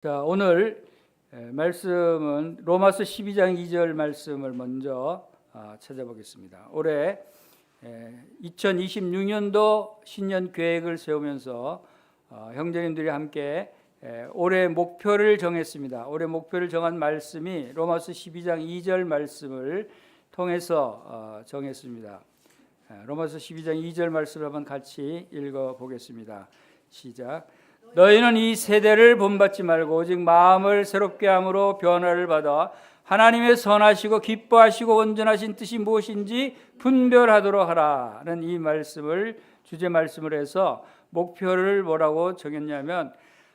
자, 오늘 말씀은 로마서 12장 2절 말씀을 먼저 찾아보겠습니다. 올해 2026년도 신년 계획을 세우면서 형제님들이 함께 올해 목표를 정했습니다. 올해 목표를 정한 말씀이 로마서 12장 2절 말씀을 통해서 정했습니다. 로마서 12장 2절 말씀을 한번 같이 읽어보겠습니다. 시작. 너희는 이 세대를 본받지 말고 오직 마음을 새롭게 함으로 변화를 받아 하나님의 선하시고 기뻐하시고 온전하신 뜻이 무엇인지 분별하도록 하라는 이 말씀을 주제 말씀을 해서 목표를 뭐라고 정했냐면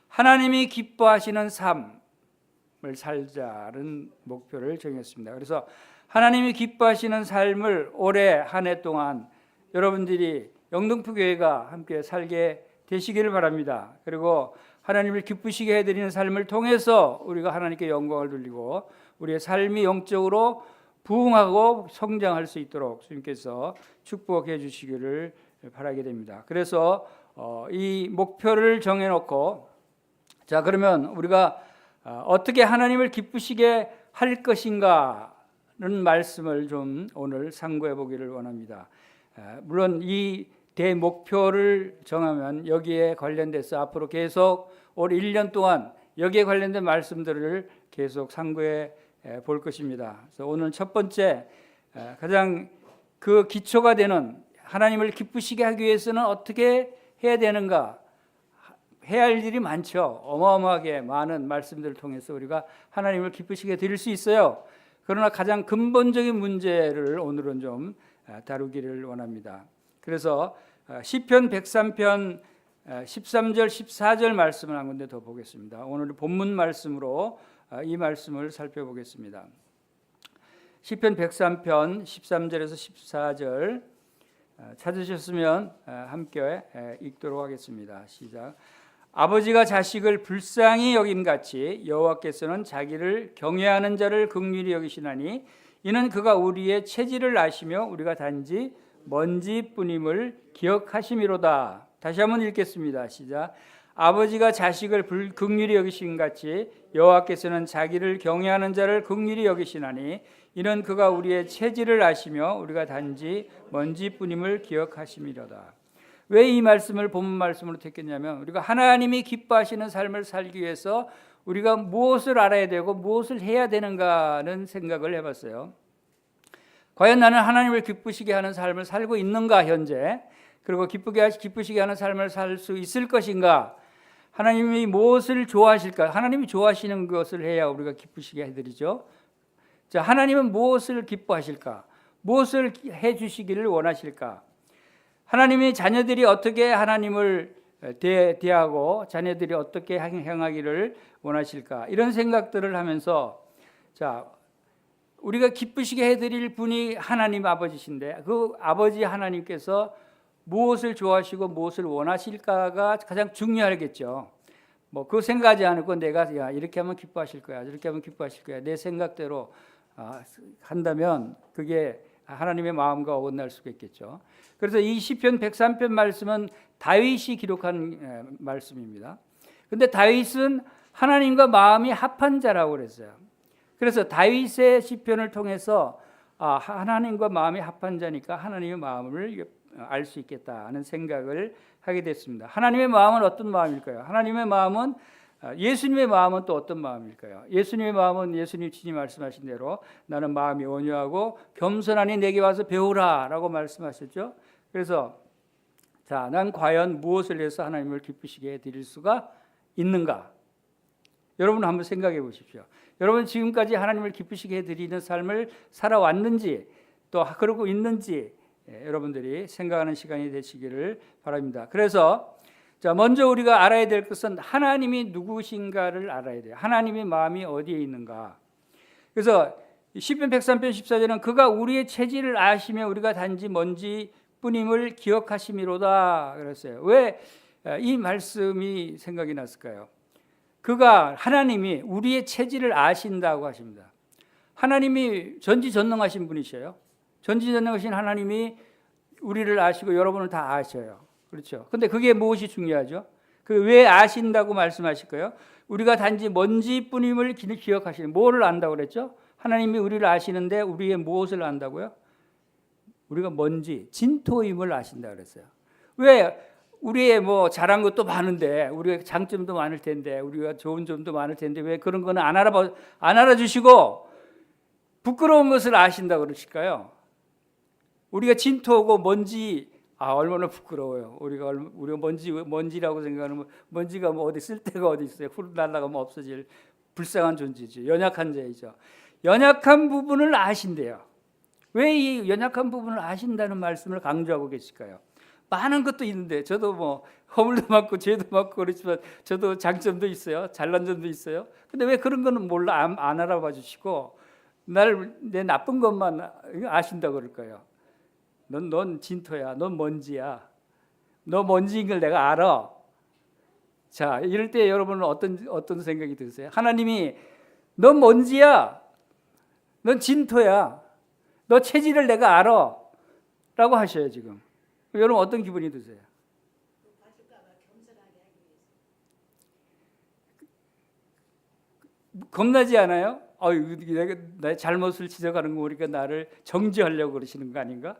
하나님이 기뻐하시는 삶을 살자는 목표를 정했습니다. 그래서 하나님이 기뻐하시는 삶을 올해 한 해 동안 여러분들이 영등포 교회가 함께 살게 되시기를 바랍니다. 그리고 하나님을 기쁘시게 해드리는 삶을 통해서 우리가 하나님께 영광을 돌리고 우리의 삶이 영적으로 부흥하고 성장할 수 있도록 주님께서 축복해 주시기를 바라게 됩니다. 그래서 이 목표를 정해놓고 자 그러면 우리가 어떻게 하나님을 기쁘시게 할 것인가는 말씀을 좀 오늘 상고해 보기를 원합니다. 물론 이 대목표를 정하면 여기에 관련돼서 앞으로 계속 올 1년 동안 여기에 관련된 말씀들을 계속 상고해 볼 것입니다. 그래서 오늘 첫 번째 가장 그 기초가 되는 하나님을 기쁘시게 하기 위해서는 어떻게 해야 되는가? 해야 할 일이 많죠. 어마어마하게 많은 말씀들을 통해서 우리가 하나님을 기쁘시게 드릴 수 있어요. 그러나 가장 근본적인 문제를 오늘은 좀 다루기를 원합니다. 그래서 시편 103편 13절 14절 말씀을 한 군데 더 보겠습니다. 오늘 본문 말씀으로 이 말씀을 살펴보겠습니다. 시편 103편 13절에서 14절 찾으셨으면 함께 읽도록 하겠습니다. 시작. 아버지가 자식을 불쌍히 여김같이 여호와께서는 자기를 경외하는 자를 긍휼히 여기시나니 이는 그가 우리의 체질을 아시며 우리가 단지 먼지뿐임을 기억하심이로다. 다시 한번 읽겠습니다. 시작. 아버지가 자식을 긍휼히 여기신 같이 여호와께서는 자기를 경외하는 자를 긍휼히 여기시나니 이는 그가 우리의 체질을 아시며 우리가 단지 먼지뿐임을 기억하심이로다. 왜 이 말씀을 본문 말씀으로 택했냐면 우리가 하나님이 기뻐하시는 삶을 살기 위해서 우리가 무엇을 알아야 되고 무엇을 해야 되는가는 생각을 해봤어요. 과연 나는 하나님을 기쁘시게 하는 삶을 살고 있는가 현재? 그리고 기쁘시게 하는 삶을 살 수 있을 것인가? 하나님이 무엇을 좋아하실까? 하나님이 좋아하시는 것을 해야 우리가 기쁘시게 해드리죠. 자, 하나님은 무엇을 기뻐하실까? 무엇을 해주시기를 원하실까? 하나님이 자녀들이 어떻게 하나님을 대하고 자녀들이 어떻게 행하기를 원하실까? 이런 생각들을 하면서 자, 우리가 기쁘시게 해드릴 분이 하나님 아버지신데 그 아버지 하나님께서 무엇을 좋아하시고 무엇을 원하실까가 가장 중요하겠죠. 뭐 그 생각하지 않고 내가 야 이렇게 하면 기뻐하실 거야, 이렇게 하면 기뻐하실 거야 내 생각대로 한다면 그게 하나님의 마음과 어긋날 수가 있겠죠. 그래서 이 시편 103편 말씀은 다윗이 기록한 말씀입니다. 근데 다윗은 하나님과 마음이 합한 자라고 그랬어요. 그래서 다윗의 시편을 통해서 하나님과 마음이 합한 자니까 하나님의 마음을 알 수 있겠다는 생각을 하게 됐습니다. 하나님의 마음은 어떤 마음일까요? 하나님의 마음은 예수님의 마음은 또 어떤 마음일까요? 예수님의 마음은 예수님 친히 말씀하신 대로 나는 마음이 온유하고 겸손하니 내게 와서 배우라 라고 말씀하셨죠. 그래서 자, 난 과연 무엇을 해서 하나님을 기쁘시게 해드릴 수가 있는가? 여러분 한번 생각해 보십시오. 여러분 지금까지 하나님을 기쁘시게 해드리는 삶을 살아왔는지 또 그러고 있는지 여러분들이 생각하는 시간이 되시기를 바랍니다. 그래서 자 먼저 우리가 알아야 될 것은 하나님이 누구신가를 알아야 돼요. 하나님의 마음이 어디에 있는가. 그래서 시편 103편 14절은 그가 우리의 체질을 아시며 우리가 단지 먼지뿐임을 기억하심이로다 그랬어요. 왜 이 말씀이 생각이 났을까요? 그가 하나님이 우리의 체질을 아신다고 하십니다. 하나님이 전지전능하신 분이셔요. 전지전능하신 하나님이 우리를 아시고 여러분을 다 아셔요. 그렇죠. 근데 그게 무엇이 중요하죠? 그 왜 아신다고 말씀하실 거예요? 우리가 단지 먼지뿐임을 기억하시는. 뭐를 안다고 그랬죠? 하나님이 우리를 아시는데 우리의 무엇을 안다고요? 우리가 먼지, 진토임을 아신다 그랬어요. 왜? 우리의 뭐 잘한 것도 많은데, 우리의 장점도 많을 텐데, 우리가 좋은 점도 많을 텐데 왜 그런 거는 안 알아주시고 부끄러운 것을 아신다 그러실까요? 우리가 진토고 먼지, 얼마나 부끄러워요. 우리가 먼지라고 생각하는, 먼지가 뭐 어디 쓸 데가 어디 있어요? 후 날아가면 없어질 불쌍한 존재죠. 연약한 자이죠. 연약한 부분을 아신대요. 왜 이 연약한 부분을 아신다는 말씀을 강조하고 계실까요? 많은 것도 있는데, 저도 뭐 허물도 많고 죄도 많고 그렇지만 저도 장점도 있어요. 잘난 점도 있어요. 근데 왜 그런 거는 몰라 안 알아봐 주시고 내 나쁜 것만 아신다 그럴까요? 넌 진토야. 넌 먼지야. 너 먼지인 걸 내가 알아. 자, 이럴 때 여러분은 어떤 생각이 드세요? 하나님이 넌 먼지야. 넌 진토야. 너 체질을 내가 알아. 라고 하셔요, 지금. 여러분 어떤 기분이 드세요? 겁나지 않아요? 내가 나의 잘못을 지적하는 거 보니까 나를 정죄하려고 그러시는 거 아닌가?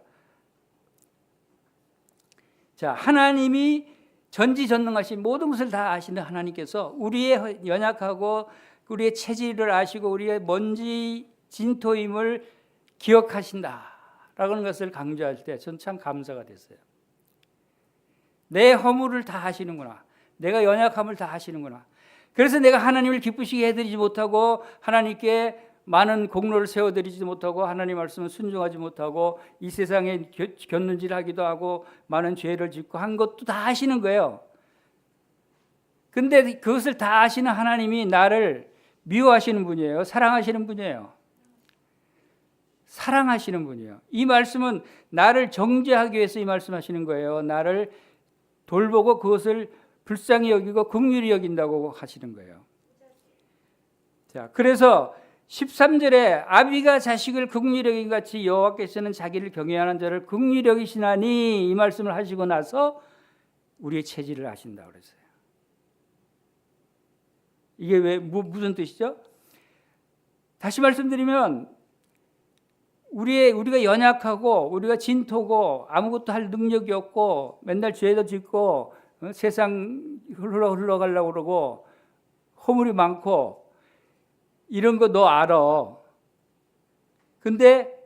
자, 하나님이 전지전능하신 모든 것을 다 아시는 하나님께서 우리의 연약하고 우리의 체질을 아시고 우리의 먼지 진토임을 기억하신다라는 것을 강조할 때 전 참 감사가 됐어요. 내 허물을 다 아시는구나. 내가 연약함을 다 아시는구나. 그래서 내가 하나님을 기쁘시게 해드리지 못하고 하나님께 많은 공로를 세워드리지 못하고 하나님 말씀을 순종하지 못하고 이 세상에 곁눈질하기도 하고 많은 죄를 짓고 한 것도 다 아시는 거예요. 근데 그것을 다 아시는 하나님이 나를 미워하시는 분이에요? 사랑하시는 분이에요? 사랑하시는 분이에요. 이 말씀은 나를 정죄하기 위해서 이 말씀하시는 거예요. 나를 돌보고 그것을 불쌍히 여기고 긍휼히 여긴다고 하시는 거예요. 자, 그래서 13절에 아비가 자식을 긍휼히 여긴 같이 여호와께서는 자기를 경외하는 자를 긍휼히 여기시나니 이 말씀을 하시고 나서 우리의 체질을 아신다고 그랬어요. 이게 왜 무슨 뜻이죠? 다시 말씀드리면 우리가 연약하고 우리가 진토고 아무것도 할 능력이 없고 맨날 죄도 짓고 세상 흘러가려고 그러고 허물이 많고 이런 거 너 알아. 근데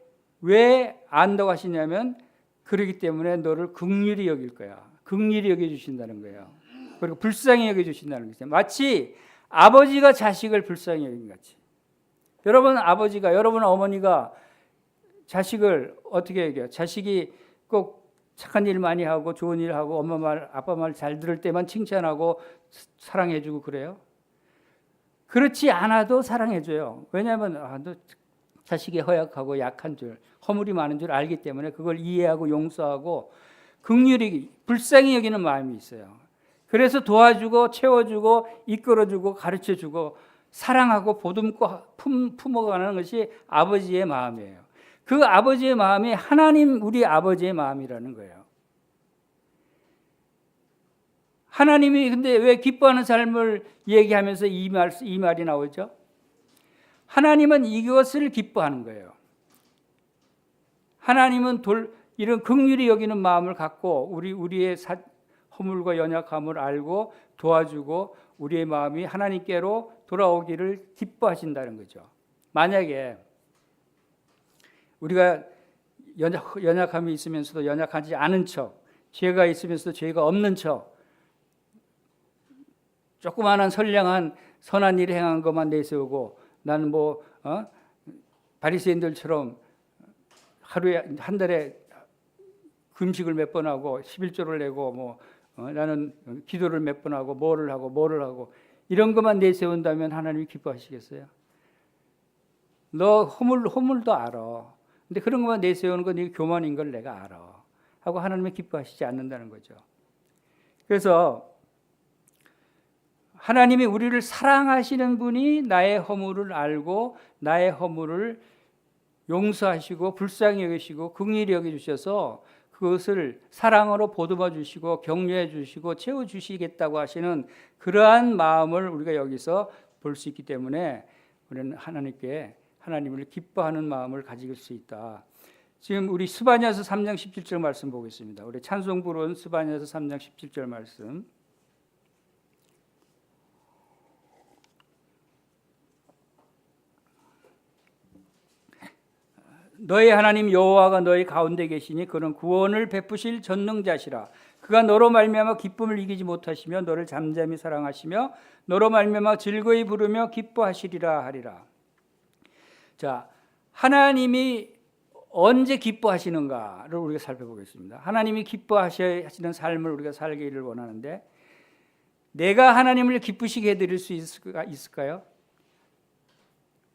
왜 안다고 하시냐면 그러기 때문에 너를 긍휼히 여길 거야. 긍휼히 여겨주신다는 거예요. 그리고 불쌍히 여겨주신다는 거죠. 마치 아버지가 자식을 불쌍히 여긴 같이. 여러분 아버지가, 여러분 어머니가 자식을 어떻게 여겨요? 자식이 꼭 착한 일 많이 하고 좋은 일 하고 엄마 말, 아빠 말 잘 들을 때만 칭찬하고 사랑해주고 그래요? 그렇지 않아도 사랑해줘요. 왜냐하면 너 자식이 허약하고 약한 줄, 허물이 많은 줄 알기 때문에 그걸 이해하고 용서하고 긍휼히, 불쌍히 여기는 마음이 있어요. 그래서 도와주고 채워주고 이끌어주고 가르쳐주고 사랑하고 보듬고 품어가는 것이 아버지의 마음이에요. 그 아버지의 마음이 하나님 우리 아버지의 마음이라는 거예요. 하나님이 근데 왜 기뻐하는 삶을 얘기하면서 이 말이 나오죠? 하나님은 이것을 기뻐하는 거예요. 하나님은 이런 긍휼히 여기는 마음을 갖고 우리의 허물과 연약함을 알고 도와주고 우리의 마음이 하나님께로 돌아오기를 기뻐하신다는 거죠. 만약에 우리가 연약함이 있으면서도 연약하지 않은 척, 죄가 있으면서도 죄가 없는 척, 조그마한 선량한 선한 일을 행한 것만 내세우고 나는 바리새인들처럼 하루에 한 달에 금식을 몇 번 하고 11조를 내고 나는 기도를 몇 번 하고 뭐를 하고 이런 것만 내세운다면 하나님이 기뻐하시겠어요? 너 허물도 알아. 근데 그런 것만 내세우는 건 이게 교만인 걸 내가 알아. 하고 하나님이 기뻐하시지 않는다는 거죠. 그래서 하나님이 우리를 사랑하시는 분이 나의 허물을 알고 나의 허물을 용서하시고 불쌍히 여기시고 긍휼히 여겨주셔서 그것을 사랑으로 보듬어 주시고 격려해 주시고 채워 주시겠다고 하시는 그러한 마음을 우리가 여기서 볼 수 있기 때문에 우리는 하나님을 기뻐하는 마음을 가질 수 있다. 지금 우리 스바냐서 3장 17절 말씀 보겠습니다. 우리 찬송 부른 스바냐서 3장 17절 말씀. 너희 하나님 여호와가 너희 가운데 계시니 그는 구원을 베푸실 전능자시라. 그가 너로 말미암아 기쁨을 이기지 못하시며 너를 잠잠히 사랑하시며 너로 말미암아 즐거이 부르며 기뻐하시리라 하리라. 자, 하나님이 언제 기뻐하시는가를 우리가 살펴보겠습니다. 하나님이 기뻐하시는 삶을 우리가 살기를 원하는데 내가 하나님을 기쁘시게 해드릴 수 있을까요?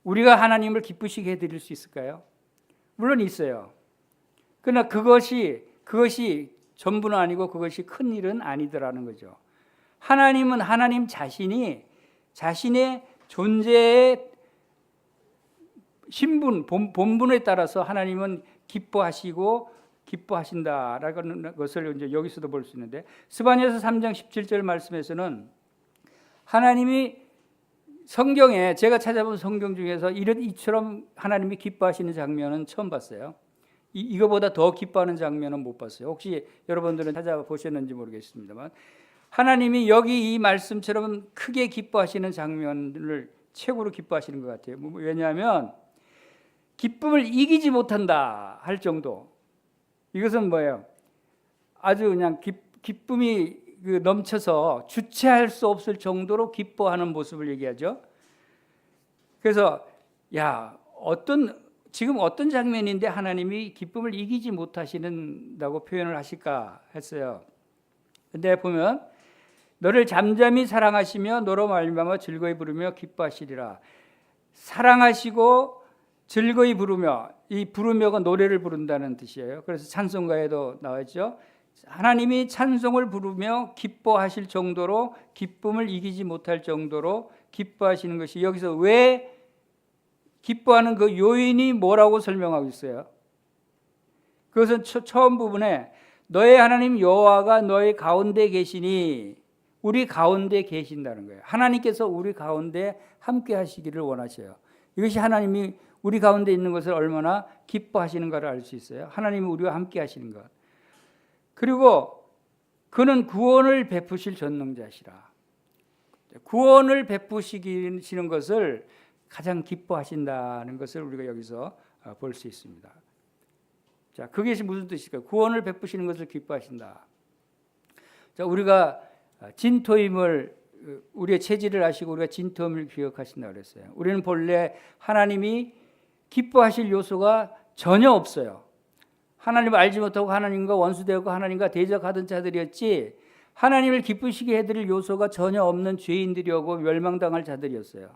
우리가 하나님을 기쁘시게 해드릴 수 있을까요? 물론 있어요. 그러나 그것이 전부는 아니고 그것이 큰 일은 아니더라는 거죠. 하나님은 하나님 자신이 자신의 존재의 신분, 본분에 따라서 하나님은 기뻐하시고 기뻐하신다라는 것을 이제 여기서도 볼 수 있는데 스바냐서 3장 17절 말씀에서는 하나님이 성경에 제가 찾아본 성경 중에서 이처럼 하나님이 기뻐하시는 장면은 처음 봤어요. 이거보다 더 기뻐하는 장면은 못 봤어요. 혹시 여러분들은 찾아보셨는지 모르겠습니다만 하나님이 여기 이 말씀처럼 크게 기뻐하시는 장면을 최고로 기뻐하시는 것 같아요. 왜냐하면 기쁨을 이기지 못한다 할 정도. 이것은 뭐예요? 아주 그냥 기쁨이 넘쳐서 주체할 수 없을 정도로 기뻐하는 모습을 얘기하죠. 그래서 지금 어떤 장면인데 하나님이 기쁨을 이기지 못하시는다고 표현을 하실까 했어요. 근데 보면 너를 잠잠히 사랑하시며 너로 말미암아 즐거이 부르며 기뻐하시리라. 사랑하시고 즐거이 부르며, 이 부르며가 노래를 부른다는 뜻이에요. 그래서 찬송가에도 나와있죠. 하나님이 찬송을 부르며 기뻐하실 정도로 기쁨을 이기지 못할 정도로 기뻐하시는 것이 여기서 왜 기뻐하는 그 요인이 뭐라고 설명하고 있어요? 그것은 처음 부분에 너의 하나님 여호와가 너의 가운데 계시니 우리 가운데 계신다는 거예요. 하나님께서 우리 가운데 함께 하시기를 원하셔요. 이것이 하나님이 우리 가운데 있는 것을 얼마나 기뻐하시는가를 알 수 있어요. 하나님이 우리와 함께 하시는 것. 그리고 그는 구원을 베푸실 전능자시라. 구원을 베푸시는 것을 가장 기뻐하신다는 것을 우리가 여기서 볼 수 있습니다. 자, 그것이 무슨 뜻일까요? 구원을 베푸시는 것을 기뻐하신다. 자, 우리가 진토임을 우리의 체질을 아시고 우리가 진토임을 기억하신다고 그랬어요. 우리는 본래 하나님이 기뻐하실 요소가 전혀 없어요. 하나님을 알지 못하고 하나님과 원수되었고 하나님과 대적하던 자들이었지 하나님을 기쁘시게 해드릴 요소가 전혀 없는 죄인들이었고 멸망당할 자들이었어요.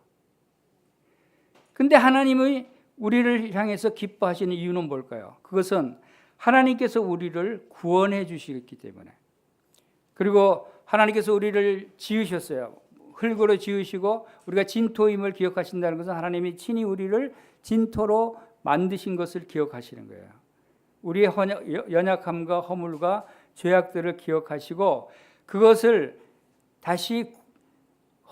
근데 하나님이 우리를 향해서 기뻐하시는 이유는 뭘까요? 그것은 하나님께서 우리를 구원해 주시기 때문에. 그리고 하나님께서 우리를 지으셨어요. 흙으로 지으시고 우리가 진토임을 기억하신다는 것은 하나님이 친히 우리를 진토로 만드신 것을 기억하시는 거예요. 우리의 연약함과 허물과 죄악들을 기억하시고 그것을 다시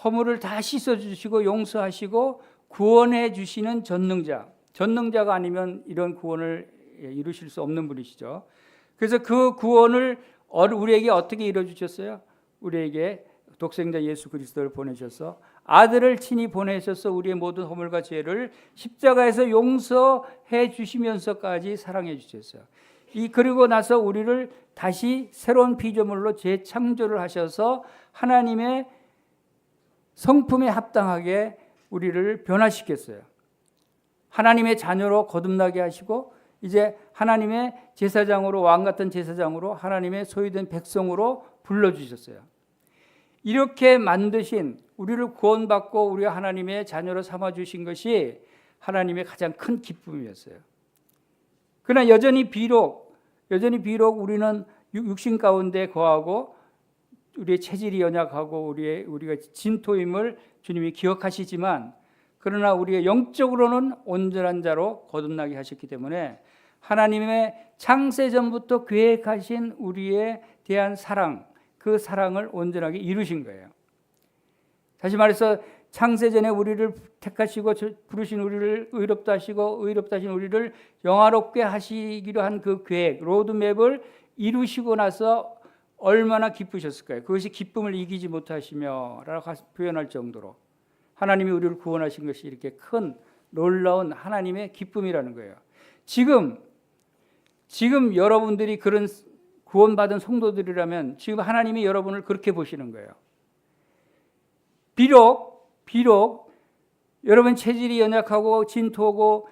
허물을 다 씻어주시고 용서하시고 구원해 주시는 전능자가 아니면 이런 구원을 이루실 수 없는 분이시죠. 그래서 그 구원을 우리에게 어떻게 이루어주셨어요? 우리에게 독생자 예수 그리스도를 보내셔서 아들을 친히 보내셔서 우리의 모든 허물과 죄를 십자가에서 용서해 주시면서까지 사랑해 주셨어요. 그리고 나서 우리를 다시 새로운 피조물로 재창조를 하셔서 하나님의 성품에 합당하게 우리를 변화시켰어요. 하나님의 자녀로 거듭나게 하시고 이제 하나님의 제사장으로 왕 같은 제사장으로 하나님의 소유된 백성으로 불러주셨어요. 이렇게 만드신 우리를 구원받고 우리가 하나님의 자녀로 삼아주신 것이 하나님의 가장 큰 기쁨이었어요. 그러나 여전히 비록 우리는 육신 가운데 거하고 우리의 체질이 연약하고 우리가 진토임을 주님이 기억하시지만 그러나 우리가 영적으로는 온전한 자로 거듭나게 하셨기 때문에 하나님의 창세전부터 계획하신 우리에 대한 사랑, 그 사랑을 온전하게 이루신 거예요. 다시 말해서 창세전에 우리를 택하시고 부르신 우리를 의롭다 하시고 의롭다 하신 우리를 영화롭게 하시기로 한 그 계획, 로드맵을 이루시고 나서 얼마나 기쁘셨을까요? 그것이 기쁨을 이기지 못하시며 라고 표현할 정도로 하나님이 우리를 구원하신 것이 이렇게 큰 놀라운 하나님의 기쁨이라는 거예요. 지금 여러분들이 그런 구원받은 성도들이라면 지금 하나님이 여러분을 그렇게 보시는 거예요. 비록 여러분 체질이 연약하고 진토고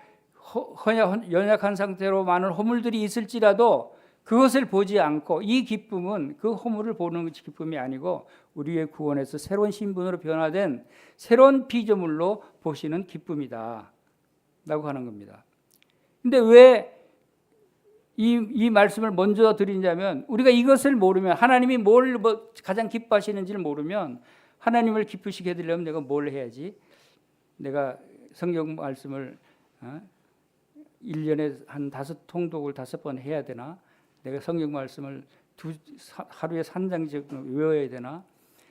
연약한 상태로 많은 허물들이 있을지라도 그것을 보지 않고 이 기쁨은 그 허물을 보는 기쁨이 아니고 우리의 구원에서 새로운 신분으로 변화된 새로운 피조물로 보시는 기쁨이다 라고 하는 겁니다. 근데 왜 이 말씀을 먼저 드리냐면 우리가 이것을 모르면 하나님이 뭘 가장 기뻐하시는지를 모르면 하나님을 기쁘시게 해드리려면 내가 뭘 해야지? 내가 성경 말씀을 1년에 한 5통독을 5번 해야 되나? 내가 성경 말씀을 하루에 3장씩 외워야 되나?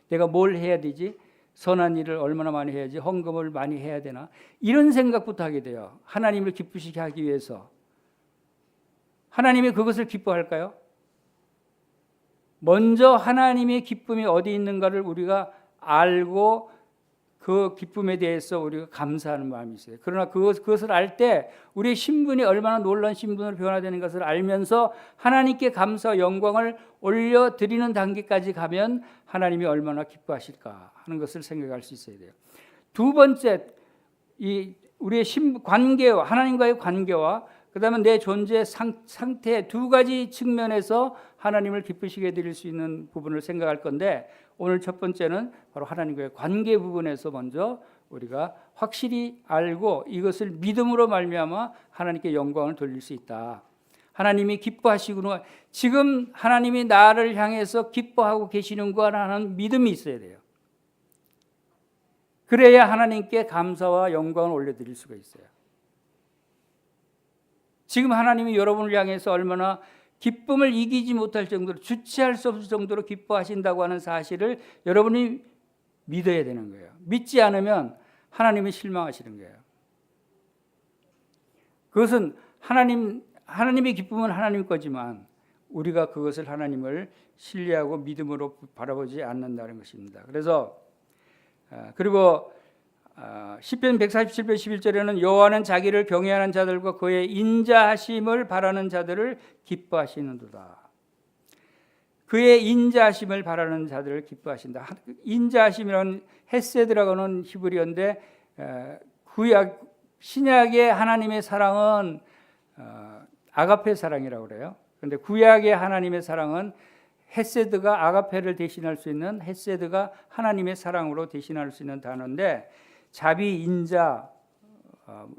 내가 뭘 해야 되지? 선한 일을 얼마나 많이 해야지? 헌금을 많이 해야 되나? 이런 생각부터 하게 돼요. 하나님을 기쁘시게 하기 위해서. 하나님이 그것을 기뻐할까요? 먼저 하나님의 기쁨이 어디 있는가를 우리가 알고 그 기쁨에 대해서 우리가 감사하는 마음이 있어요. 그러나 그것을 알 때 우리의 신분이 얼마나 놀라운 신분으로 변화되는 것을 알면서 하나님께 감사와 영광을 올려드리는 단계까지 가면 하나님이 얼마나 기뻐하실까 하는 것을 생각할 수 있어야 돼요. 두 번째, 우리의 관계와 하나님과의 관계와 그다음에 내 존재의 상태 두 가지 측면에서 하나님을 기쁘시게 해드릴 수 있는 부분을 생각할 건데 오늘 첫 번째는 바로 하나님과의 관계 부분에서 먼저 우리가 확실히 알고 이것을 믿음으로 말미암아 하나님께 영광을 돌릴 수 있다. 하나님이 기뻐하시구나. 지금 하나님이 나를 향해서 기뻐하고 계시는구나 하는 믿음이 있어야 돼요. 그래야 하나님께 감사와 영광을 올려드릴 수가 있어요. 지금 하나님이 여러분을 향해서 얼마나 기쁨을 이기지 못할 정도로 주체할 수 없을 정도로 기뻐하신다고 하는 사실을 여러분이 믿어야 되는 거예요. 믿지 않으면 하나님이 실망하시는 거예요. 그것은 하나님의 기쁨은 하나님 거지만 우리가 그것을 하나님을 신뢰하고 믿음으로 바라보지 않는다는 것입니다. 그래서 그리고 시편 147편 11절에는 여호와는 자기를 경외하는 자들과 그의 인자하심을 바라는 자들을 기뻐하시는도다. 그의 인자하심을 바라는 자들을 기뻐하신다. 인자하심이라는 헤세드라고 하는 히브리어인데 구약 신약의 하나님의 사랑은 아가페 사랑이라고 그래요. 그런데 구약의 하나님의 사랑은 헤세드가 아가페를 대신할 수 있는 헤세드가 하나님의 사랑으로 대신할 수 있는 단어인데 자비, 인자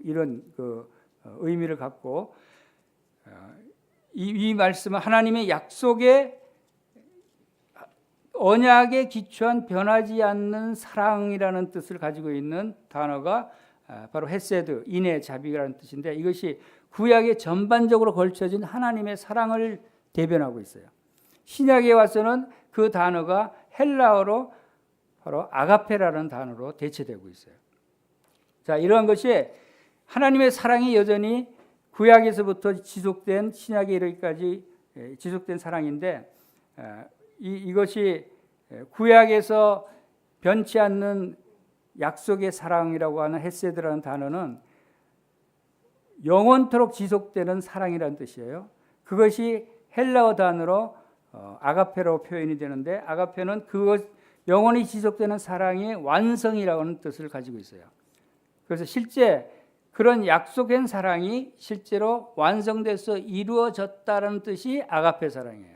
이런 그 의미를 갖고 이 말씀은 하나님의 약속의 언약에 기초한 변하지 않는 사랑이라는 뜻을 가지고 있는 단어가 바로 헤세드, 인애, 자비라는 뜻인데 이것이 구약에 전반적으로 걸쳐진 하나님의 사랑을 대변하고 있어요. 신약에 와서는 그 단어가 헬라어로 바로 아가페라는 단어로 대체되고 있어요. 자, 이러한 것이 하나님의 사랑이 여전히 구약에서부터 지속된 신약에 이르기까지 지속된 사랑인데 이것이 구약에서 변치 않는 약속의 사랑이라고 하는 헤세드라는 단어는 영원토록 지속되는 사랑이라는 뜻이에요. 그것이 헬라어 단어로 아가페로 표현이 되는데 아가페는 그것 영원히 지속되는 사랑의 완성이라고 하는 뜻을 가지고 있어요. 그래서 실제 그런 약속된 사랑이 실제로 완성돼서 이루어졌다는 뜻이 아가페 사랑이에요.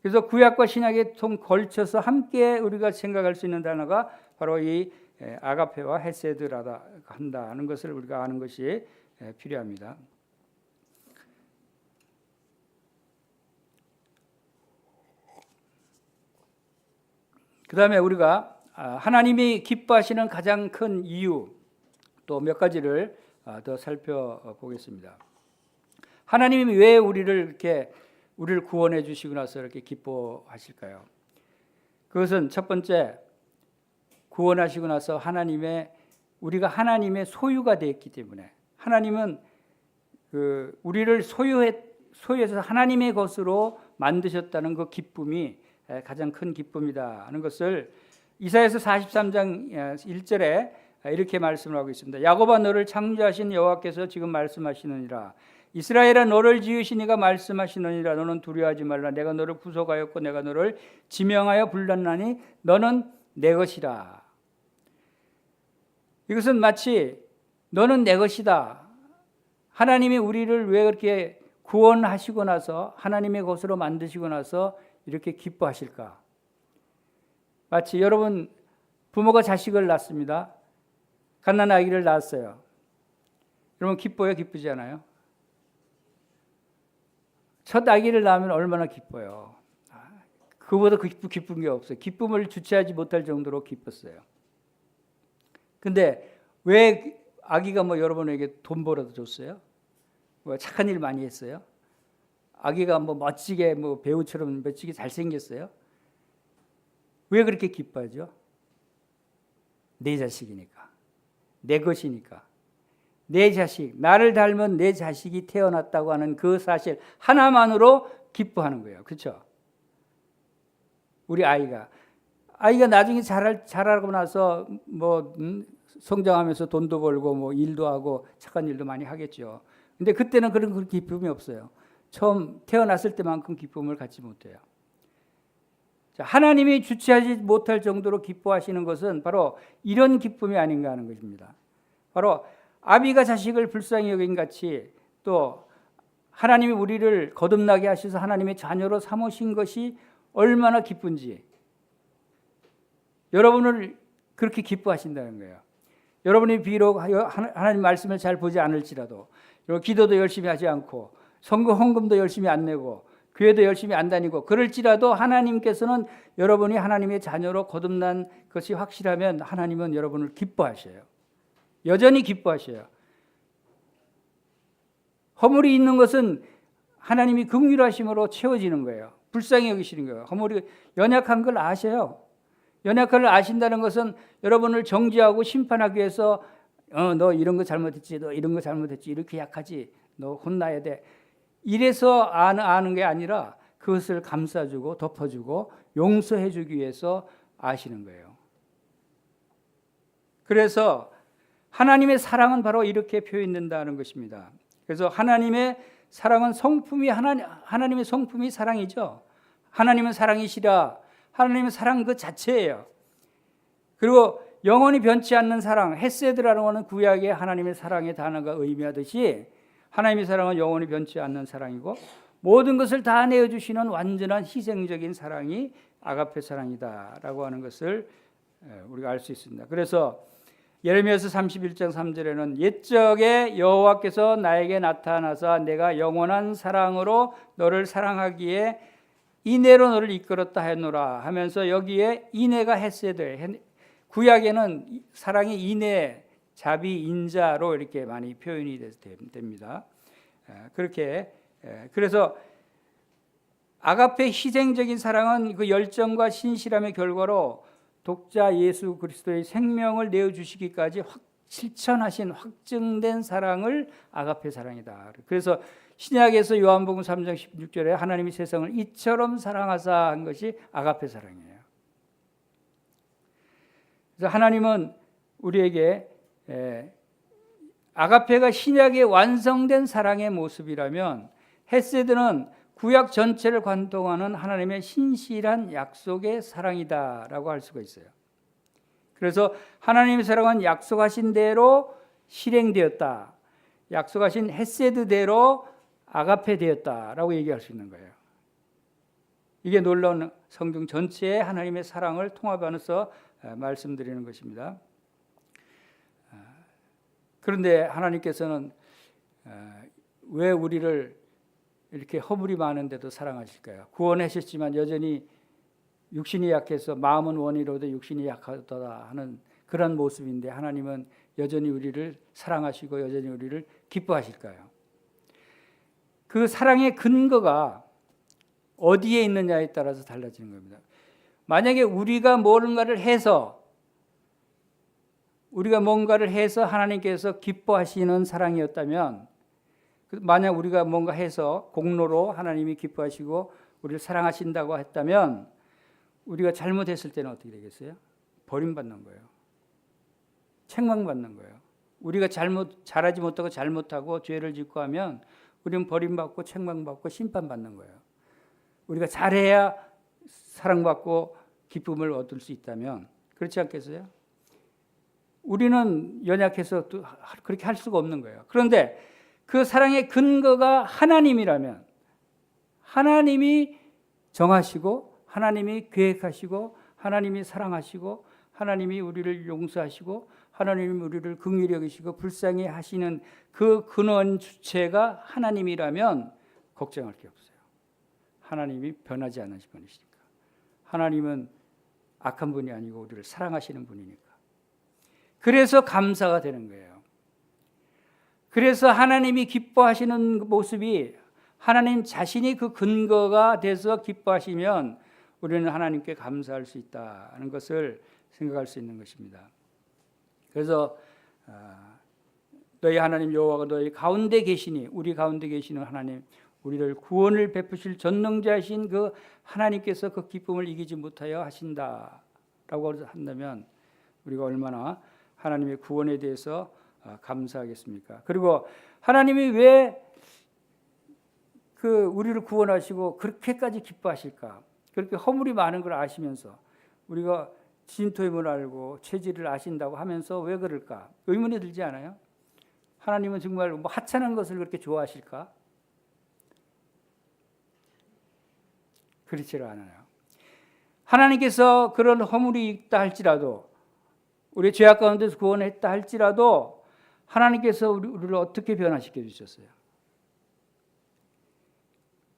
그래서 구약과 신약에 걸쳐서 함께 우리가 생각할 수 있는 단어가 바로 이 아가페와 헤세드라다 한다는 것을 우리가 아는 것이 필요합니다. 그 다음에 우리가 하나님이 기뻐하시는 가장 큰 이유 또 몇 가지를 더 살펴보겠습니다. 하나님이 왜 우리를 구원해 주시고 나서 이렇게 기뻐하실까요? 그것은 첫 번째, 구원하시고 나서 우리가 하나님의 소유가 되었기 때문에, 하나님은 우리를 소유해서 하나님의 것으로 만드셨다는 그 기쁨이 가장 큰 기쁨이다 하는 것을 이사야서 43장 1절에 이렇게 말씀을 하고 있습니다. 야곱아, 너를 창조하신 여호와께서 지금 말씀하시느니라. 이스라엘아, 너를 지으신 이가 말씀하시느니라. 너는 두려워하지 말라. 내가 너를 구속하였고 내가 너를 지명하여 불렀나니 너는 내 것이라. 이것은 마치 너는 내 것이다. 하나님이 우리를 왜 그렇게 구원하시고 나서 하나님의 것으로 만드시고 나서 이렇게 기뻐하실까? 마치 여러분, 부모가 자식을 낳습니다. 갓난 아기를 낳았어요. 여러분, 기뻐요? 기쁘지 않아요? 첫 아기를 낳으면 얼마나 기뻐요. 그보다 기쁜 게 없어요. 기쁨을 주체하지 못할 정도로 기뻤어요. 근데 왜 아기가 여러분에게 돈 벌어다 줬어요? 착한 일 많이 했어요? 아기가 멋지게 배우처럼 멋지게 잘생겼어요? 왜 그렇게 기뻐하죠? 내 자식이니까, 내 것이니까, 내 자식, 나를 닮은 내 자식이 태어났다고 하는 그 사실 하나만으로 기뻐하는 거예요. 그렇죠? 우리 아이가 나중에 자라고 나서 성장하면서 돈도 벌고 일도 하고 착한 일도 많이 하겠죠. 근데 그때는 그런 기쁨이 없어요. 처음 태어났을 때만큼 기쁨을 갖지 못해요. 자, 하나님이 주체하지 못할 정도로 기뻐하시는 것은 바로 이런 기쁨이 아닌가 하는 것입니다. 바로 아비가 자식을 불쌍히 여긴 같이 또 하나님이 우리를 거듭나게 하셔서 하나님의 자녀로 삼으신 것이 얼마나 기쁜지 여러분을 그렇게 기뻐하신다는 거예요. 여러분이 비록 하나님 말씀을 잘 보지 않을지라도, 기도도 열심히 하지 않고 헌금도 열심히 안 내고 교회도 열심히 안 다니고 그럴지라도 하나님께서는 여러분이 하나님의 자녀로 거듭난 것이 확실하면 하나님은 여러분을 기뻐하셔요. 여전히 기뻐하셔요. 허물이 있는 것은 하나님이 긍휼하심으로 채워지는 거예요. 불쌍히 여기시는 거예요. 허물이 연약한 걸 아셔요. 연약한 걸 아신다는 것은 여러분을 정죄하고 심판하기 위해서 너 이런 거 잘못했지, 너 이런 거 잘못했지, 이렇게 약하지, 너 혼나야 돼. 이래서 아는 게 아니라 그것을 감싸주고 덮어주고 용서해주기 위해서 아시는 거예요. 그래서 하나님의 사랑은 바로 이렇게 표현된다는 것입니다. 그래서 하나님의 사랑은 하나님의 성품이 사랑이죠. 하나님은 사랑이시라. 하나님은 사랑 그 자체예요. 그리고 영원히 변치 않는 사랑, 헤세드라는 것은 구약의 하나님의 사랑의 단어가 의미하듯이 하나님의 사랑은 영원히 변치 않는 사랑이고 모든 것을 다 내어주시는 완전한 희생적인 사랑이 아가페 사랑이다라고 하는 것을 우리가 알 수 있습니다. 그래서 예레미야서 31장 3절에는 옛적에 여호와께서 나에게 나타나사 내가 영원한 사랑으로 너를 사랑하기에 인애로 너를 이끌었다 했노라 하면서 여기에 인애가 헤세드, 구약에는 사랑이 인애, 자비, 인자로 이렇게 많이 표현이 됩니다. 그렇게 그래서 아가페 희생적인 사랑은 그 열정과 신실함의 결과로 독자 예수 그리스도의 생명을 내어주시기까지 실천하신 확증된 사랑을 아가페 사랑이다. 그래서 신약에서 요한복음 3장 16절에 하나님이 세상을 이처럼 사랑하사 한 것이 아가페 사랑이에요. 그래서 하나님은 우리에게 아가페가 신약의 완성된 사랑의 모습이라면 헤세드는 구약 전체를 관통하는 하나님의 신실한 약속의 사랑이다라고 할 수가 있어요. 그래서 하나님의 사랑은 약속하신 대로 실행되었다. 약속하신 헤세드대로 아가페 되었다라고 얘기할 수 있는 거예요. 이게 놀라운 성경 전체의 하나님의 사랑을 통합하면서 말씀드리는 것입니다. 그런데 하나님께서는 왜 우리를 이렇게 허물이 많은데도 사랑하실까요? 구원하셨지만 여전히 육신이 약해서 마음은 원이로도 육신이 약하다 하는 그런 모습인데 하나님은 여전히 우리를 사랑하시고 여전히 우리를 기뻐하실까요? 그 사랑의 근거가 어디에 있느냐에 따라서 달라지는 겁니다. 만약에 우리가 뭔가를 해서 하나님께서 기뻐하시는 사랑이었다면, 만약 우리가 뭔가 해서 공로로 하나님이 기뻐하시고 우리를 사랑하신다고 했다면, 우리가 잘못했을 때는 어떻게 되겠어요? 버림받는 거예요. 책망받는 거예요. 우리가 잘하지 못하고 잘못하고 죄를 짓고 하면 우리는 버림받고 책망받고 심판받는 거예요. 우리가 잘해야 사랑받고 기쁨을 얻을 수 있다면, 그렇지 않겠어요? 우리는 연약해서 또 그렇게 할 수가 없는 거예요. 그런데 그 사랑의 근거가 하나님이라면, 하나님이 정하시고 하나님이 계획하시고 하나님이 사랑하시고 하나님이 우리를 용서하시고 하나님이 우리를 긍휼히 여기시고 불쌍히 하시는 그 근원 주체가 하나님이라면 걱정할 게 없어요. 하나님이 변하지 않으신 분이시니까. 하나님은 악한 분이 아니고 우리를 사랑하시는 분이니까. 그래서 감사가 되는 거예요. 그래서 하나님이 기뻐하시는 모습이 하나님 자신이 그 근거가 돼서 기뻐하시면 우리는 하나님께 감사할 수 있다는 것을 생각할 수 있는 것입니다. 그래서 너희 하나님 여호와가 너희 가운데 계시니, 우리 가운데 계시는 하나님, 우리를 구원을 베푸실 전능자이신 그 하나님께서 그 기쁨을 이기지 못하여 하신다라고 한다면 우리가 얼마나 하나님의 구원에 대해서 감사하겠습니까? 그리고 하나님이 왜 우리를 구원하시고 그렇게까지 기뻐하실까? 그렇게 허물이 많은 걸 아시면서, 우리가 진토임을 알고 체질을 아신다고 하면서 왜 그럴까? 의문이 들지 않아요? 하나님은 정말 뭐 하찮은 것을 그렇게 좋아하실까? 그렇지 않아요. 하나님께서 그런 허물이 있다 할지라도, 우리 죄악 가운데서 구원했다 할지라도 하나님께서 우리를 어떻게 변화시켜 주셨어요?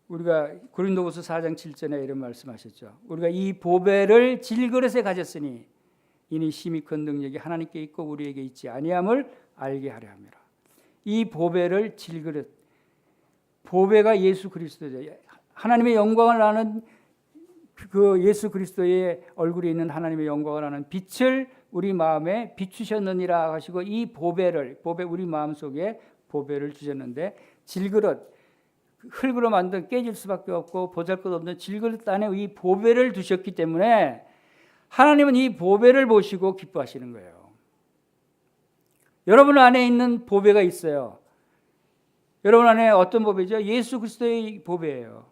우리가 고린도후서 4장 7절에 이런 말씀하셨죠. 우리가 이 보배를 질그릇에 가졌으니 이니 심히 큰 능력이 하나님께 있고 우리에게 있지 아니함을 알게 하려 함이라. 이 보배를 질그릇, 보배가 예수 그리스도죠. 하나님의 영광을 아는 그 예수 그리스도의 얼굴에 있는 하나님의 영광을 아는 빛을 우리 마음에 비추셨느니라 하시고, 이 보배 우리 마음속에 보배를 주셨는데, 질그릇, 흙으로 만든 깨질 수밖에 없고 보잘것없는 질그릇 안에 이 보배를 두셨기 때문에 하나님은 이 보배를 보시고 기뻐하시는 거예요. 여러분 안에 있는 보배가 있어요. 여러분 안에 어떤 보배죠? 예수 그리스도의 보배예요.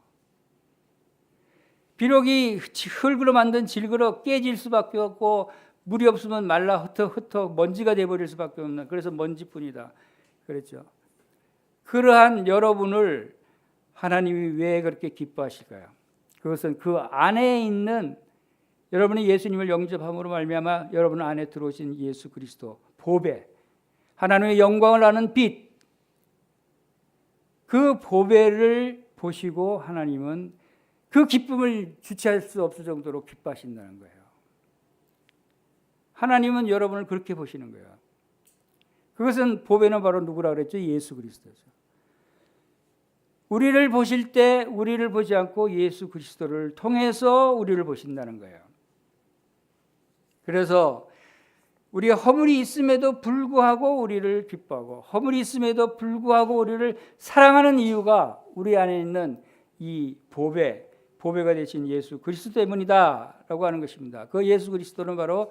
비록 이 흙으로 만든 질그릇 깨질 수밖에 없고 물이 없으면 말라 흩어 먼지가 되어버릴 수밖에 없는, 그래서 먼지뿐이다 그랬죠. 그러한 여러분을 하나님이 왜 그렇게 기뻐하실까요? 그것은 그 안에 있는, 여러분이 예수님을 영접함으로 말미암아 여러분 안에 들어오신 예수 그리스도 보배, 하나님의 영광을 아는 빛, 그 보배를 보시고 하나님은 그 기쁨을 주체할 수 없을 정도로 기뻐하신다는 거예요. 하나님은 여러분을 그렇게 보시는 거예요. 그것은, 보배는 바로 누구라 그랬죠? 예수 그리스도죠. 우리를 보실 때 우리를 보지 않고 예수 그리스도를 통해서 우리를 보신다는 거예요. 그래서 우리가 허물이 있음에도 불구하고 우리를 기뻐하고, 허물이 있음에도 불구하고 우리를 사랑하는 이유가 우리 안에 있는 이 보배가 되신 예수 그리스도 때문이다라고 하는 것입니다. 그 예수 그리스도는 바로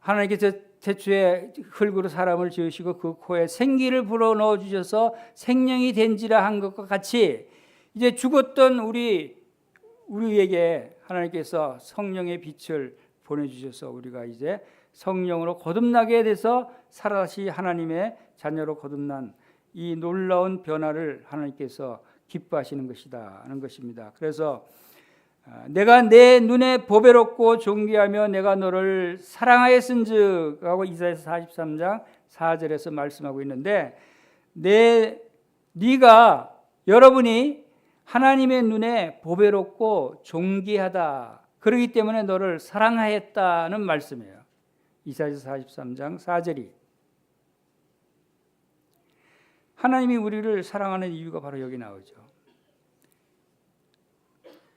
하나님께서 태초에 흙으로 사람을 지으시고 그 코에 생기를 불어넣어 주셔서 생명이 된지라 한 것과 같이, 이제 죽었던 우리에게 하나님께서 성령의 빛을 보내주셔서 우리가 이제 성령으로 거듭나게 돼서 살아시 하나님의 자녀로 거듭난 이 놀라운 변화를 하나님께서 기뻐하시는 것이다 하는 것입니다. 그래서 내가 내 눈에 보배롭고 존귀하며 내가 너를 사랑하였은즉 하고 이사야서 43장 4절에서 말씀하고 있는데, 여러분이 하나님의 눈에 보배롭고 존귀하다, 그렇기 때문에 너를 사랑하였다는 말씀이에요. 이사야서 43장 4절이. 하나님이 우리를 사랑하는 이유가 바로 여기 나오죠.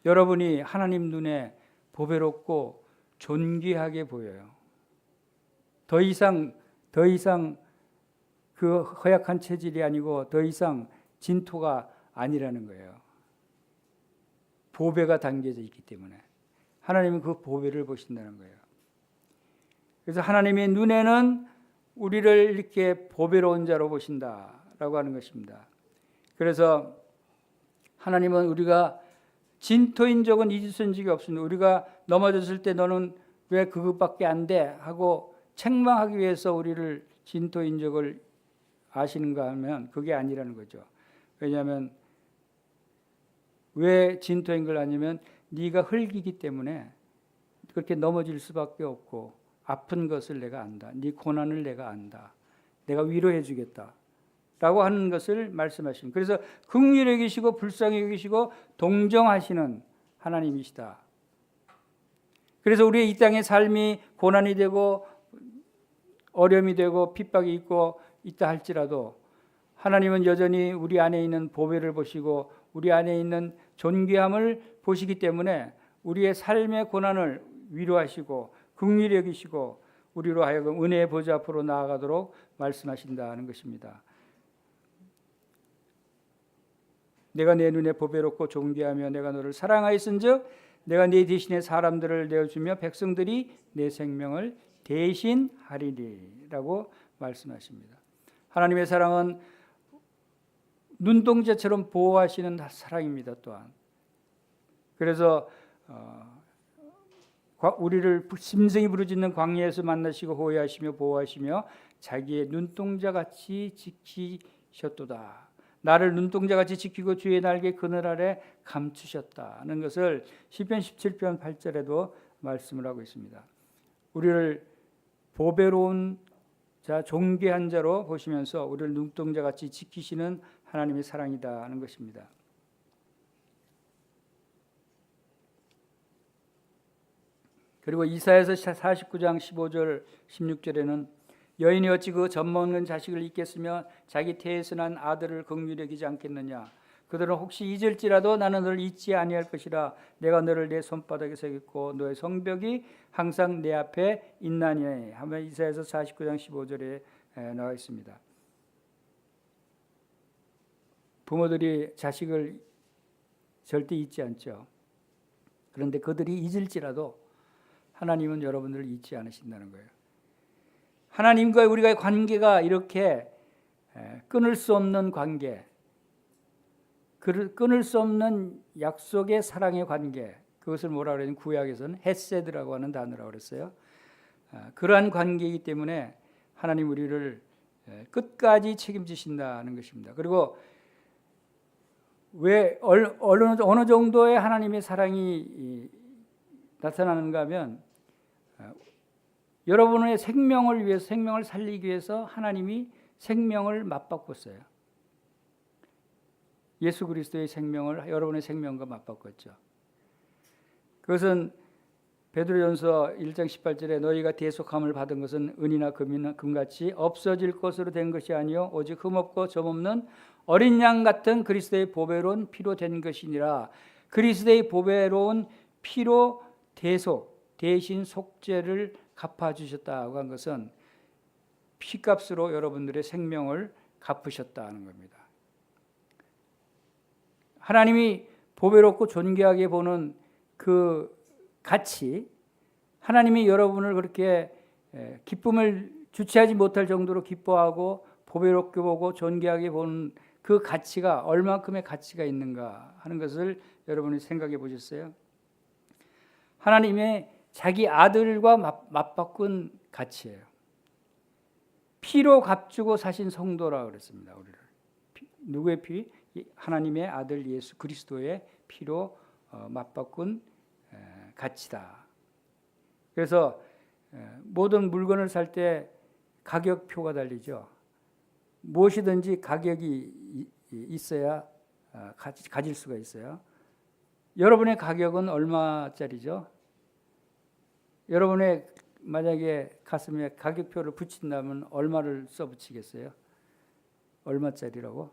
여러분이 하나님 눈에 보배롭고 존귀하게 보여요. 더 이상 그 허약한 체질이 아니고 더 이상 진토가 아니라는 거예요. 보배가 담겨져 있기 때문에 하나님은 그 보배를 보신다는 거예요. 그래서 하나님의 눈에는 우리를 이렇게 보배로운 자로 보신다라고 하는 것입니다. 그래서 하나님은 우리가 진토인 적은 잊으신 적이 없습니다. 우리가 넘어졌을 때 너는 왜 그것밖에 안 돼? 하고 책망하기 위해서 우리를 진토인 적을 아시는가 하면 그게 아니라는 거죠. 왜냐하면 왜 진토인 걸 아냐면 네가 흙이기 때문에 그렇게 넘어질 수밖에 없고 아픈 것을 내가 안다. 네 고난을 내가 안다. 내가 위로해 주겠다. 라고 하는 것을 말씀하시는. 그래서 긍휼히 여기시고 불쌍히 여기시고 동정하시는 하나님이시다. 그래서 우리의 이 땅의 삶이 고난이 되고 어려움이 되고 핍박이 있고 있다 할지라도 하나님은 여전히 우리 안에 있는 보배를 보시고 우리 안에 있는 존귀함을 보시기 때문에 우리의 삶의 고난을 위로하시고 긍휼히 여기시고 우리로 하여금 은혜의 보좌 앞으로 나아가도록 말씀하신다는 것입니다. 내가 내 눈에 보배롭고 존귀하며 내가 너를 사랑하였은즉 내가 네 대신에 사람들을 내어주며 백성들이 내 생명을 대신하리라고 말씀하십니다. 하나님의 사랑은 눈동자처럼 보호하시는 사랑입니다. 또한 그래서 우리를 심성이 부르짖는 광야에서 만나시고 호위하시며 보호하시며 자기의 눈동자같이 지키셨도다. 나를 눈동자같이 지키고 주의 날개 그늘 아래 감추셨다는 것을 시편 17편 8절에도 말씀을 하고 있습니다. 우리를 보배로운 자, 존귀한 자로 보시면서 우리를 눈동자같이 지키시는 하나님의 사랑이다 하는 것입니다. 그리고 이사야서 49장 15절 16절에는 여인이 어찌 그 젖먹는 자식을 잊겠으며 자기 태에서 난 아들을 긍휼히 여기지 않겠느냐. 그들은 혹시 잊을지라도 나는 너를 잊지 아니할 것이라. 내가 너를 내 손바닥에 새겼고 너의 성벽이 항상 내 앞에 있나니 하며 이사야서 49장 15절에 나와 있습니다. 부모들이 자식을 절대 잊지 않죠. 그런데 그들이 잊을지라도 하나님은 여러분들을 잊지 않으신다는 거예요. 하나님과 우리가의 관계가 이렇게 끊을 수 없는 관계, 끊을 수 없는 약속의 사랑의 관계, 그것을 뭐라 그러냐면 구약에서는 헤세드라고 하는 단어라고 그랬어요. 그러한 관계이기 때문에 하나님 우리를 끝까지 책임지신다는 것입니다. 그리고 왜 어느 정도의 하나님의 사랑이 나타나는가 하면 여러분의 생명을 위해서, 생명을 살리기 위해서 하나님이 생명을 맞바꿨어요. 예수 그리스도의 생명을 여러분의 생명과 맞바꿨죠. 그것은 베드로전서 1장 18절에 너희가 대속함을 받은 것은 은이나 금같이 없어질 것으로 된 것이 아니요 오직 흠없고 점없는 어린 양 같은 그리스도의 보배로운 피로 된 것이니라. 그리스도의 보배로운 피로 대신 속죄를 갚아주셨다고 한 것은 피값으로 여러분들의 생명을 갚으셨다는 겁니다. 하나님이 보배롭고 존귀하게 보는 그 가치, 하나님이 여러분을 그렇게 기쁨을 주체하지 못할 정도로 기뻐하고 보배롭게 보고 존귀하게 보는 그 가치가 얼마큼의 가치가 있는가 하는 것을 여러분이 생각해 보셨어요? 하나님의 자기 아들과 맞바꾼 가치예요. 피로 값주고 사신 성도라고 그랬습니다. 우리를 누구의 피? 하나님의 아들 예수 그리스도의 피로 맞바꾼 가치다. 그래서 모든 물건을 살 때 가격표가 달리죠. 무엇이든지 가격이 있어야 가질 수가 있어요. 여러분의 가격은 얼마짜리죠? 여러분의 만약에 가슴에 가격표를 붙인다면 얼마를 써붙이겠어요? 얼마짜리라고?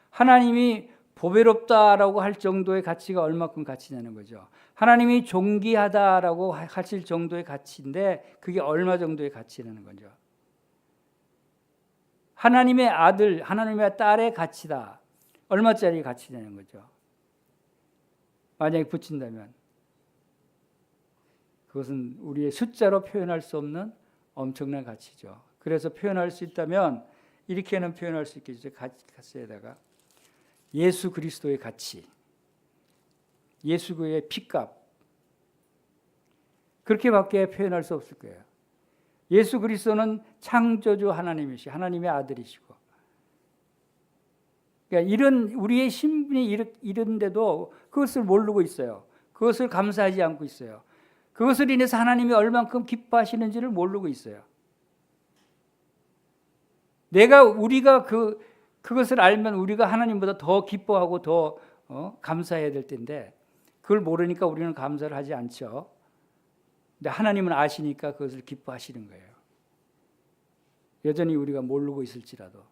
하나님이 보배롭다라고 할 정도의 가치가 얼마큼 가치냐는 거죠. 하나님이 존귀하다라고 하실 정도의 가치인데 그게 얼마 정도의 가치라는 거죠. 하나님의 아들, 하나님의 딸의 가치다. 얼마짜리 가치냐는 거죠. 만약에 붙인다면 그것은 우리의 숫자로 표현할 수 없는 엄청난 가치죠. 그래서 표현할 수 있다면 이렇게는 표현할 수 있겠죠. 가치에다가 예수 그리스도의 가치, 예수 그의 피값, 그렇게밖에 표현할 수 없을 거예요. 예수 그리스도는 창조주 하나님이시, 하나님의 아들이시고, 그러니까 이런 우리의 신분이 이런데도 그것을 모르고 있어요. 그것을 감사하지 않고 있어요. 그것을 인해서 하나님이 얼만큼 기뻐하시는지를 모르고 있어요. 우리가 그것을 알면 우리가 하나님보다 더 기뻐하고 더 감사해야 될 텐데 그걸 모르니까 우리는 감사를 하지 않죠. 근데 하나님은 아시니까 그것을 기뻐하시는 거예요. 여전히 우리가 모르고 있을지라도.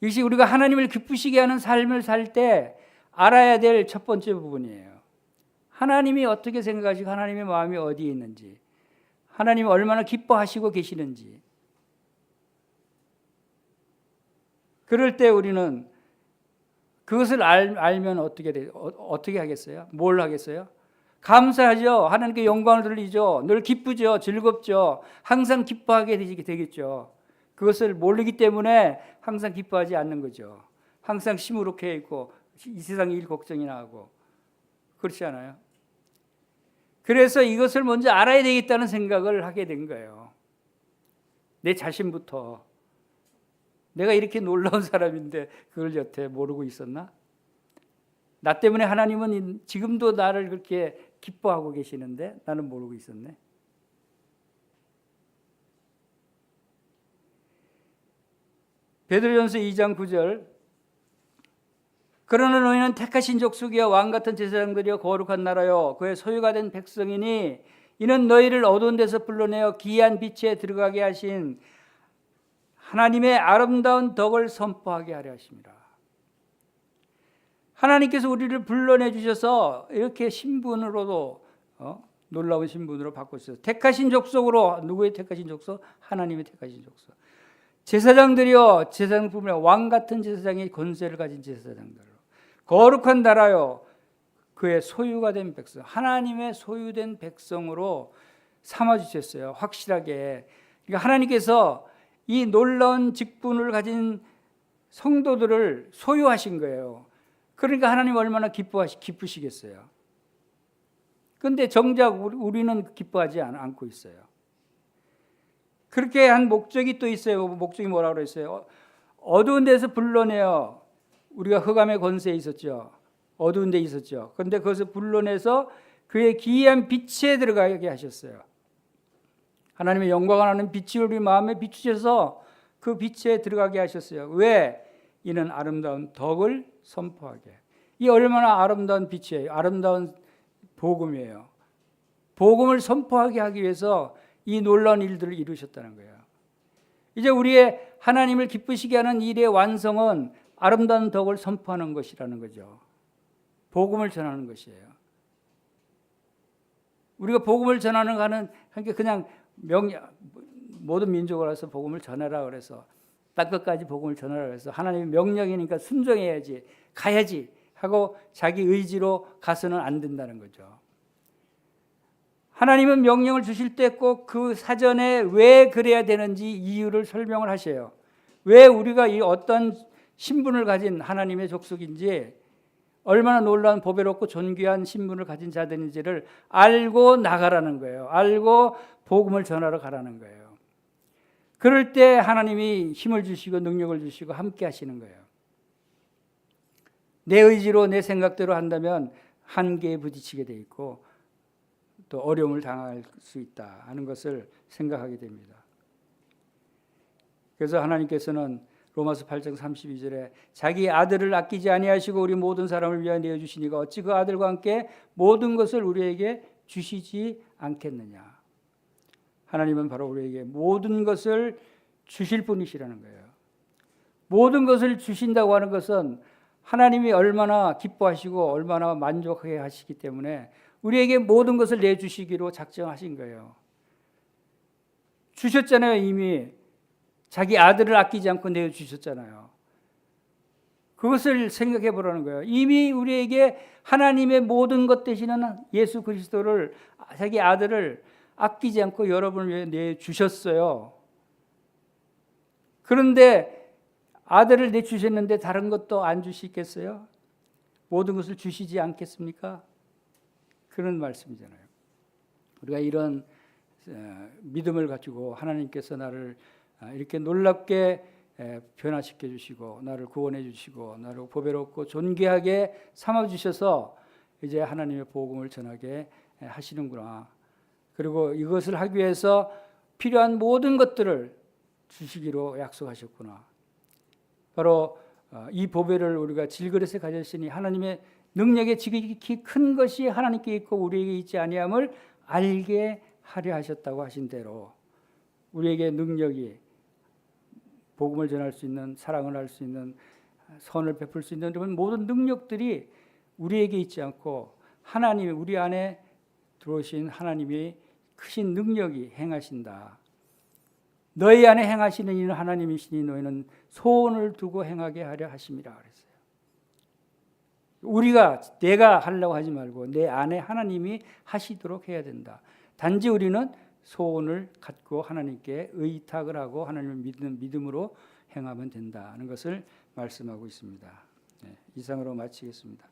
이것이 우리가 하나님을 기쁘시게 하는 삶을 살 때 알아야 될 첫 번째 부분이에요. 하나님이 어떻게 생각하시고 하나님의 마음이 어디에 있는지, 하나님이 얼마나 기뻐하시고 계시는지. 그럴 때 우리는 그것을 알면 어떻게 하겠어요? 뭘 하겠어요? 감사하죠. 하나님께 영광을 돌리죠. 늘 기쁘죠. 즐겁죠. 항상 기뻐하게 되겠죠. 그것을 모르기 때문에 항상 기뻐하지 않는 거죠. 항상 시무룩해 있고 이 세상 일 걱정이나 하고 그렇지 않아요? 그래서 이것을 먼저 알아야 되겠다는 생각을 하게 된 거예요. 내 자신부터. 내가 이렇게 놀라운 사람인데 그걸 여태 모르고 있었나? 나 때문에 하나님은 지금도 나를 그렇게 기뻐하고 계시는데 나는 모르고 있었네. 베드로전서 2장 9절 그러나 너희는 택하신 족속이여 왕같은 제사장들이여 거룩한 나라여 그의 소유가 된 백성이니 이는 너희를 어두운 데서 불러내어 귀한 빛에 들어가게 하신 하나님의 아름다운 덕을 선포하게 하려 하십니다. 하나님께서 우리를 불러내 주셔서 이렇게 신분으로도 놀라운 신분으로 바꾸셨어요. 택하신 족속으로. 누구의 택하신 족속? 하나님의 택하신 족속. 제사장들이요, 제사장뿐만 아니라 왕같은 제사장이 권세를 가진 제사장들. 거룩한 나라요, 그의 소유가 된 백성. 하나님의 소유된 백성으로 삼아주셨어요. 확실하게. 그러니까 하나님께서 이 놀라운 직분을 가진 성도들을 소유하신 거예요. 그러니까 하나님 얼마나 기쁘시겠어요. 그런데 정작 우리는 기뻐하지 않고 있어요. 그렇게 한 목적이 또 있어요. 목적이 뭐라고 그랬어요? 어두운 데서 불러내어. 우리가 흑암의 권세에 있었죠. 어두운 데 있었죠. 그런데 그것을 불러내서 그의 기이한 빛에 들어가게 하셨어요. 하나님의 영광을 아는 빛이 우리 마음에 비추셔서 그 빛에 들어가게 하셨어요. 왜? 이는 아름다운 덕을 선포하게. 이 얼마나 아름다운 빛이에요. 아름다운 복음이에요. 복음을 선포하게 하기 위해서 이 놀라운 일들을 이루셨다는 거예요. 이제 우리의 하나님을 기쁘시게 하는 일의 완성은 아름다운 덕을 선포하는 것이라는 거죠. 복음을 전하는 것이에요. 우리가 복음을 전하는 거는 그냥 모든 민족을 와서 복음을 전하라 그래서 땅끝까지 복음을 전하라 그래서 하나님의 명령이니까 순종해야지, 가야지 하고 자기 의지로 가서는 안 된다는 거죠. 하나님은 명령을 주실 때 꼭 그 사전에 왜 그래야 되는지 이유를 설명을 하셔요. 왜 우리가 이 어떤 신분을 가진 하나님의 족속인지, 얼마나 놀라운 보배롭고 존귀한 신분을 가진 자들인지를 알고 나가라는 거예요. 알고 복음을 전하러 가라는 거예요. 그럴 때 하나님이 힘을 주시고 능력을 주시고 함께 하시는 거예요. 내 의지로 내 생각대로 한다면 한계에 부딪히게 돼 있고 또 어려움을 당할 수 있다 하는 것을 생각하게 됩니다. 그래서 하나님께서는 로마서 8장 32절에 자기 아들을 아끼지 아니하시고 우리 모든 사람을 위하여 내어주시니가 어찌 그 아들과 함께 모든 것을 우리에게 주시지 않겠느냐. 하나님은 바로 우리에게 모든 것을 주실 분이시라는 거예요. 모든 것을 주신다고 하는 것은 하나님이 얼마나 기뻐하시고 얼마나 만족하게 하시기 때문에 우리에게 모든 것을 내주시기로 작정하신 거예요. 주셨잖아요. 이미 자기 아들을 아끼지 않고 내어주셨잖아요. 그것을 생각해 보라는 거예요. 이미 우리에게 하나님의 모든 것 되시는 예수 그리스도를, 자기 아들을 아끼지 않고 여러분을 위해 내주셨어요. 그런데 아들을 내주셨는데 다른 것도 안 주시겠어요? 모든 것을 주시지 않겠습니까? 그런 말씀이잖아요. 우리가 이런 믿음을 가지고 하나님께서 나를 이렇게 놀랍게 변화시켜 주시고 나를 구원해 주시고 나를 보배롭고 존귀하게 삼아 주셔서 이제 하나님의 복음을 전하게 하시는구나. 그리고 이것을 하기 위해서 필요한 모든 것들을 주시기로 약속하셨구나. 바로 이 보배를 우리가 질그릇에 가졌으니 하나님의 능력의 지극히 큰 것이 하나님께 있고 우리에게 있지 아니함을 알게 하려 하셨다고 하신 대로 우리에게 능력이 복음을 전할 수 있는, 사랑을 할 수 있는, 선을 베풀 수 있는 이런 모든 능력들이 우리에게 있지 않고 하나님이 우리 안에 들어오신 하나님이 크신 능력이 행하신다. 너희 안에 행하시는 이는 하나님이시니 너희는 소원을 두고 행하게 하려 하심이라 그랬어요. 우리가 내가 하려고 하지 말고 내 안에 하나님이 하시도록 해야 된다. 단지 우리는 소원을 갖고 하나님께 의탁을 하고 하나님을 믿는 믿음으로 행하면 된다는 것을 말씀하고 있습니다. 이상으로 마치겠습니다.